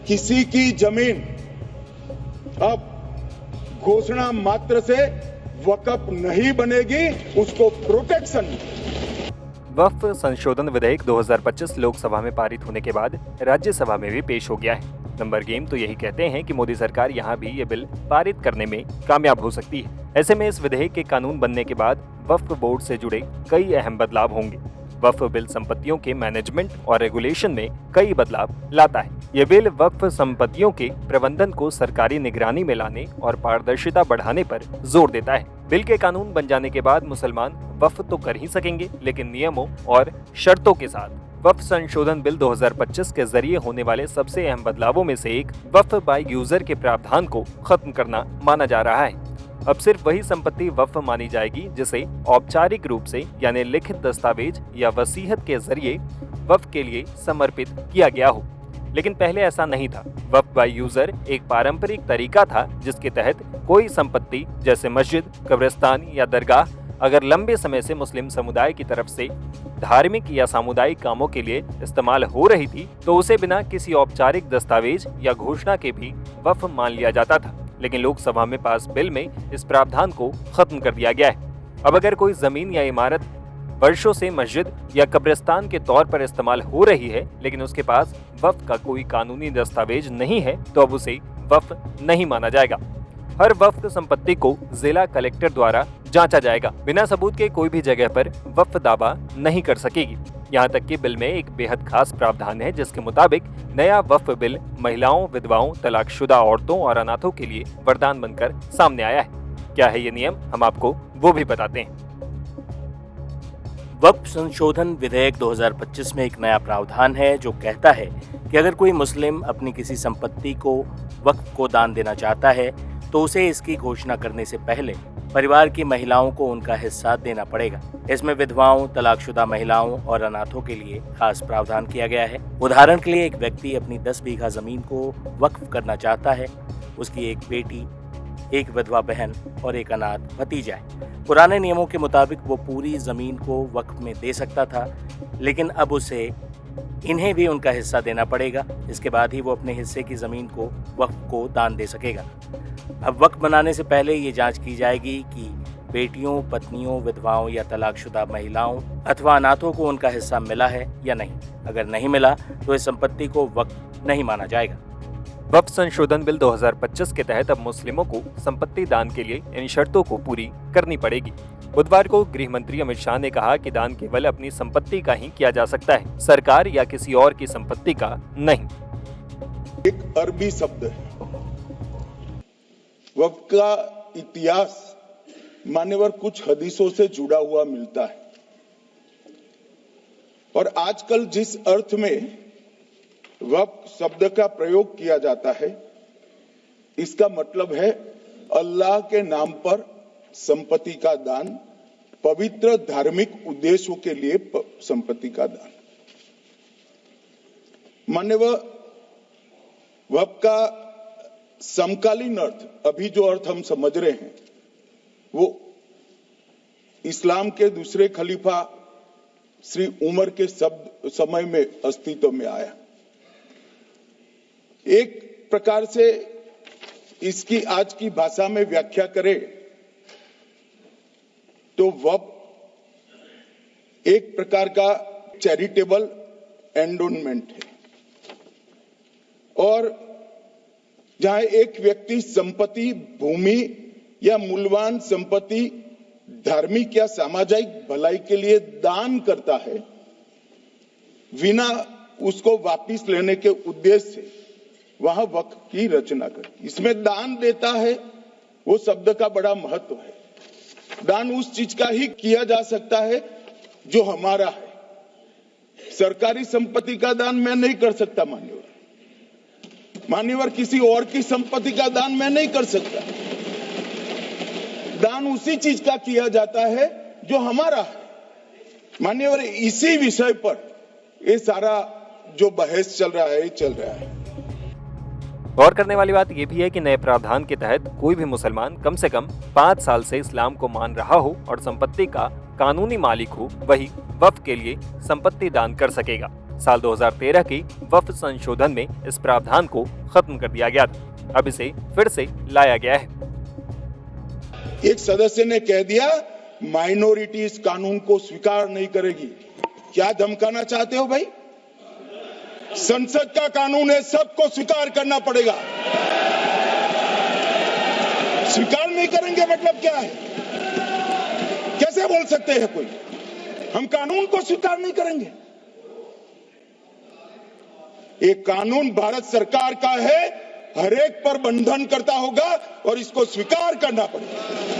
किसी की जमीन अब घोषणा मात्र से वक्फ नहीं बनेगी, उसको प्रोटेक्शन। वक्फ संशोधन विधेयक 2025 लोकसभा में पारित होने के बाद राज्यसभा में भी पेश हो गया है। नंबर गेम तो यही कहते हैं कि मोदी सरकार यहाँ भी ये बिल पारित करने में कामयाब हो सकती है। ऐसे में इस विधेयक के कानून बनने के बाद वक्फ बोर्ड से जुड़े कई अहम बदलाव होंगे। वक्फ बिल संपत्तियों के मैनेजमेंट और रेगुलेशन में कई बदलाव लाता है। ये बिल वक्फ संपत्तियों के प्रबंधन को सरकारी निगरानी में लाने और पारदर्शिता बढ़ाने पर जोर देता है। बिल के कानून बन जाने के बाद मुसलमान वक्फ तो कर ही सकेंगे, लेकिन नियमों और शर्तों के साथ। वक्फ संशोधन बिल 2025 के जरिए होने वाले सबसे अहम बदलावों में से एक वक्फ बाय यूजर के प्रावधान को खत्म करना माना जा रहा है। अब सिर्फ वही संपत्ति वक्फ मानी जाएगी जिसे औपचारिक रूप से यानी लिखित दस्तावेज या वसीयत के जरिए वक्फ के लिए समर्पित किया गया हो। लेकिन पहले ऐसा नहीं था। वक्फ बाय यूजर एक पारंपरिक तरीका था जिसके तहत कोई संपत्ति जैसे मस्जिद, कब्रिस्तान या दरगाह अगर लंबे समय से मुस्लिम समुदाय की तरफ से धार्मिक या सामुदायिक कामों के लिए इस्तेमाल हो रही थी तो उसे बिना किसी औपचारिक दस्तावेज या घोषणा के भी वक्फ मान लिया जाता था। लेकिन लोकसभा में पास बिल में इस प्रावधान को खत्म कर दिया गया है। अब अगर कोई जमीन या इमारत वर्षों से मस्जिद या कब्रिस्तान के तौर पर इस्तेमाल हो रही है लेकिन उसके पास वक्फ का कोई कानूनी दस्तावेज नहीं है तो अब उसे वक्फ नहीं माना जाएगा। हर वक्फ संपत्ति को जिला कलेक्टर द्वारा जांचा जाएगा। बिना सबूत के कोई भी जगह पर वक्फ दावा नहीं कर सकेगी। यहाँ तक कि बिल में एक बेहद खास प्रावधान है जिसके मुताबिक नया वक्फ बिल महिलाओं, विधवाओं, तलाकशुदा औरतों और अनाथों के लिए वरदान बनकर सामने आया है। क्या है ये नियम, हम आपको वो भी बताते हैं। वक्फ संशोधन विधेयक 2025 में एक नया प्रावधान है जो कहता है कि अगर कोई मुस्लिम अपनी किसी संपत्ति को वक्फ को दान देना चाहता है तो उसे इसकी घोषणा करने से पहले परिवार की महिलाओं को उनका हिस्सा देना पड़ेगा। इसमें विधवाओं, तलाकशुदा महिलाओं और अनाथों के लिए खास प्रावधान किया गया है। उदाहरण के लिए एक व्यक्ति अपनी 10 बीघा जमीन को वक्फ करना चाहता है। उसकी एक बेटी, एक विधवा बहन और एक अनाथ भतीजा है। पुराने नियमों के मुताबिक वो पूरी जमीन को वक्फ में दे सकता था, लेकिन अब उसे इन्हें भी उनका हिस्सा देना पड़ेगा। इसके बाद ही वो अपने हिस्से की जमीन को वक्फ को दान दे सकेगा। अब वक्फ बनाने से पहले ये जांच की जाएगी कि बेटियों, पत्नियों, विधवाओं या तलाकशुदा महिलाओं अथवा अनाथों को उनका हिस्सा मिला है या नहीं। अगर नहीं मिला तो इस संपत्ति को वक्फ नहीं माना जाएगा। वक्फ संशोधन बिल 2025 के तहत अब मुस्लिमों को संपत्ति दान के लिए इन शर्तों को पूरी करनी पड़ेगी। बुधवार को गृह मंत्री अमित शाह ने कहा कि दान केवल अपनी संपत्ति का ही किया जा सकता है, सरकार या किसी और की संपत्ति का नहीं। एक अरबी शब्द है। वक्फ का इतिहास मान्यवर कुछ हदीसों से जुड़ा हुआ मिलता है और आजकल जिस अर्थ में वक्फ शब्द का प्रयोग किया जाता है इसका मतलब है अल्लाह के नाम पर संपत्ति का दान, पवित्र धार्मिक उद्देश्यों के लिए संपत्ति का दान। मान्यवर वक्फ का समकालीन अर्थ, अभी जो अर्थ हम समझ रहे हैं वो इस्लाम के दूसरे खलीफा श्री उमर के समय में अस्तित्व में आया। एक प्रकार से इसकी आज की भाषा में व्याख्या करें तो वक्फ एक प्रकार का चैरिटेबल एंडोनमेंट है और जहां एक व्यक्ति संपत्ति, भूमि या मूल्यवान संपत्ति धार्मिक या सामाजिक भलाई के लिए दान करता है बिना उसको वापस लेने के उद्देश्य से, वहां वक्फ की रचना कर। इसमें दान देता है वो शब्द का बड़ा महत्व है। दान उस चीज का ही किया जा सकता है जो हमारा है। सरकारी संपत्ति का दान मैं नहीं कर सकता मान्यवर किसी और की संपत्ति का दान मैं नहीं कर सकता। दान उसी चीज का किया जाता है जो हमारा है। मान्यवर इसी विषय पर ये सारा जो बहस चल रहा है। गौर करने वाली बात यह भी है कि नए प्रावधान के तहत कोई भी मुसलमान कम से कम 5 साल से इस्लाम को मान रहा हो और संपत्ति का कानूनी मालिक हो, वही वक्फ के लिए संपत्ति दान कर सकेगा। साल 2013 के वक्फ संशोधन में इस प्रावधान को खत्म कर दिया गया था। अब इसे फिर से लाया गया है। एक सदस्य ने कह दिया माइनॉरिटी इस कानून को स्वीकार नहीं करेगी। क्या धमकाना चाहते हो भाई? संसद का कानून है, सबको स्वीकार करना पड़ेगा। स्वीकार नहीं करेंगे मतलब क्या है? कैसे बोल सकते हैं कोई हम कानून को स्वीकार नहीं करेंगे? एक कानून भारत सरकार का है, हर एक पर बंधन करता होगा और इसको स्वीकार करना पड़ेगा।